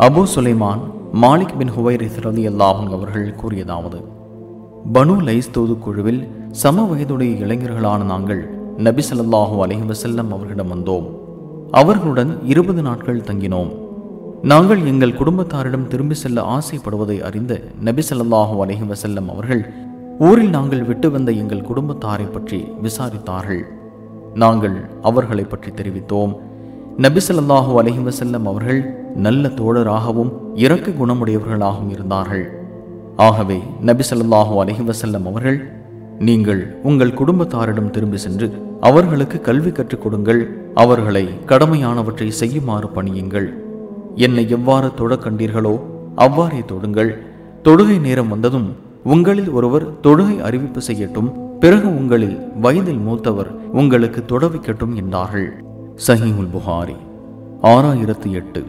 அபு சுலைமான் மாலிக் பின் ஹுவைரிஸ் ரலியல்லாஹு அன்ஹு அவர்கள் கூறியதாவது, பனு லைஸ் தூதுக்குழுவில் சம வயதுடைய இளைஞர்களான நாங்கள் நபி ஸல்லல்லாஹு அலைஹி வஸல்லம் அவர்களிடம் வந்தோம். அவர்களுடன் 20 நாட்கள் தங்கினோம். நாங்கள் எங்கள் குடும்பத்தாரிடம் திரும்பி செல்ல ஆசைப்படுவதை அறிந்த நபி ஸல்லல்லாஹு அலைஹி வஸல்லம் அவர்கள் ஊரில் நாங்கள் விட்டு வந்த எங்கள் குடும்பத்தாரை பற்றி விசாரித்தார்கள். நாங்கள் அவர்களை பற்றி தெரிவித்தோம். நபி ஸல்லல்லாஹு அலைஹி வஸல்லம் அவர்கள் நல்ல தோழராகவும் இரக்க குணமுடையவர்களாகவும் இருந்தார்கள். ஆகவே நபி ஸல்லல்லாஹு அலைஹி வஸல்லம் அவர்கள், நீங்கள் உங்கள் குடும்பத்தாரிடம் திரும்பி சென்று அவர்களுக்கு கல்வி கற்றுக் கொடுங்கள், அவர்களை கடமையானவற்றை செய்யுமாறு பணியுங்கள். என்னை எவ்வாறு தொழ கண்டீர்களோ அவ்வாறே தொடுங்கள். தொழுகை நேரம் வந்ததும் உங்களில் ஒருவர் தொழுகை அறிவிப்பு செய்யட்டும், பிறகு உங்களில் வயதில் மூத்தவர் உங்களுக்கு தொட வைக்கட்டும் என்றார்கள். சஹீஹுல் புகாரி 6008.